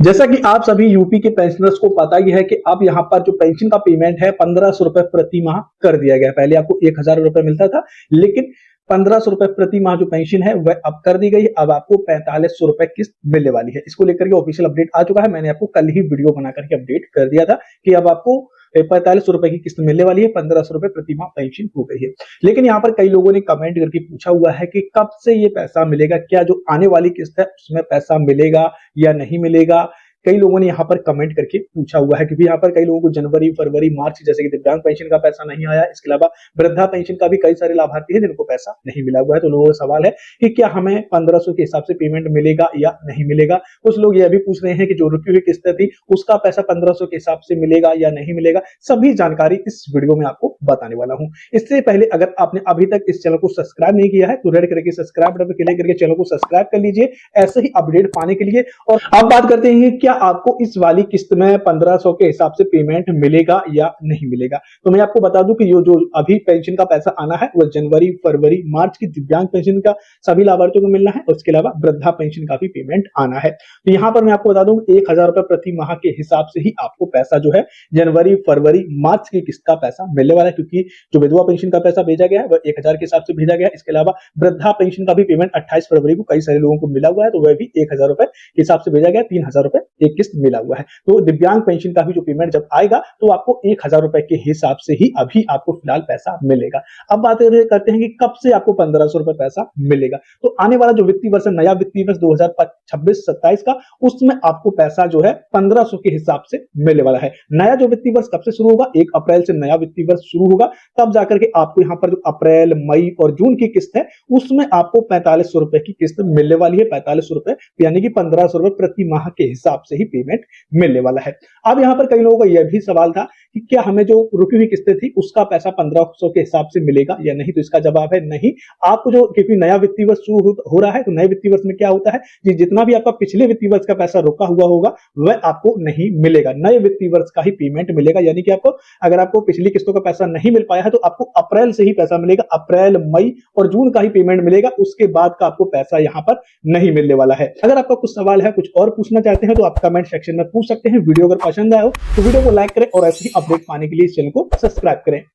जैसा कि आप सभी यूपी के पेंशनर्स को पता ही है कि अब यहाँ पर जो पेंशन का पेमेंट है 1500 रुपए प्रति माह कर दिया गया। पहले आपको 1000 रुपए मिलता था, लेकिन 1500 रुपए प्रति माह जो पेंशन है वह अब कर दी गई। अब आपको 4500 रुपए किस्त मिलने वाली है। इसको लेकर के ऑफिशियल अपडेट आ चुका है। मैंने आपको कल ही वीडियो बना करके अपडेट कर दिया था कि अब आपको 4500 रुपए की किस्त मिलने वाली है, 1500 रुपए प्रति माह पेंशन हो गई है। लेकिन यहाँ पर कई लोगों ने कमेंट करके पूछा हुआ है कि कब से ये पैसा मिलेगा, क्या जो आने वाली किस्त है उसमें पैसा मिलेगा या नहीं मिलेगा। कई लोगों ने यहाँ पर कमेंट करके पूछा हुआ है, क्योंकि यहाँ पर कई लोगों को जनवरी, फरवरी, मार्च जैसे कि दिव्यांग पेंशन का पैसा नहीं आया। इसके अलावा वृद्धा पेंशन का भी कई सारे लाभार्थी हैं जिनको पैसा नहीं मिला हुआ है। तो लोगों का सवाल है कि क्या हमें 1500 के हिसाब से पेमेंट मिलेगा या नहीं मिलेगा। कुछ लोग यह भी पूछ रहे हैं कि जो रुकी हुई किस्त थी उसका पैसा 1500 के हिसाब से मिलेगा या नहीं मिलेगा। सभी जानकारी इस वीडियो में आपको बताने वाला हूं। इससे पहले अगर आपने अभी तक इस चैनल को सब्सक्राइब नहीं किया है तो रेड करके सब्सक्राइब बटन पर क्लिक करके चैनल को सब्सक्राइब कर लीजिए, ऐसे ही अपडेट पाने के लिए। और अब बात करते हैं क्या आपको इस वाली किस्त में 1500 के हिसाब से पेमेंट मिलेगा या नहीं मिलेगा। तो मैं आपको बता दूं कि ये जो अभी पेंशन का पैसा आना है वह जनवरी, फरवरी, मार्च की दिव्यांग पेंशन का सभी लाभार्थियों को मिलना है, और इसके अलावा वृद्धा पेंशन का भी पेमेंट आना है। तो यहां पर मैं आपको बता दूं 1000 रुपए प्रति माह के हिसाब से ही आपको पैसा जो है जनवरी, फरवरी, मार्च की किस्त का पैसा मिलने वाला है, क्योंकि जो विधवा पेंशन का पैसा भेजा गया है वह 1000 के हिसाब से भेजा गया है। इसके अलावा वृद्धा पेंशन का भी पेमेंट 28 फरवरी को कई सारे लोगों को मिला हुआ है, तो वह भी 1000 रुपए के हिसाब से भेजा गया, 3000 रुपए एक किस्त मिला हुआ है। तो दिव्यांग पेंशन का भी जो पेमेंट जब आएगा तो आपको 1000 रुपए के हिसाब से ही अभी आपको फिलहाल पैसा मिलेगा। अब बात करते हैं कि कब से आपको 1500 रुपए पैसा मिलेगा। तो आने वाला जो वित्तीय वर्ष है, नया वित्तीय वर्ष 2026-27 का, उसमें आपको पैसा जो है 1500 के हिसाब से मिलने वाला है। नया जो वित्तीय वर्ष कब से शुरू होगा, 1 अप्रैल से नया वित्तीय वर्ष शुरू होगा। तब जाकर के आपको यहाँ पर जो अप्रैल, मई और जून की किस्त है उसमें आपको 4500 रुपए की किस्त मिलने वाली है। 4500 रुपए यानी कि 1500 रुपए प्रति माह के हिसाब से ही पेमेंट मिलने वाला है। अब यहां पर कई लोगों का यह भी सवाल था कि क्या हमें जो रुकी हुई किस्तें थी उसका पैसा 1500 के हिसाब से मिलेगा या नहीं। तो इसका जवाब है नहीं। आपको जो, क्योंकि नया वित्तीय वर्ष शुरू हो रहा है, तो नए वित्तीय वर्ष में क्या होता है कि जितना भी आपका पिछले वित्तीय वर्ष का पैसा रोका हुआ होगा वह आपको नहीं मिलेगा। नए वित्तीय वर्ष का ही पेमेंट मिलेगा। यानी कि आपको, अगर आपको पिछली किस्तों का पैसा नहीं मिल पाया है तो आपको अप्रैल से ही पैसा मिलेगा। अप्रैल, मई और जून का ही पेमेंट मिलेगा, उसके बाद का आपको पैसा यहां पर नहीं मिलने वाला है। अगर आपका कुछ सवाल है, कुछ और पूछना चाहते हैं तो आप कमेंट सेक्शन में पूछ सकते हैं। वीडियो अगर पसंद आया हो तो वीडियो को लाइक करें और ऐसे ही अपडेट पाने के लिए इस चैनल को सब्सक्राइब करें।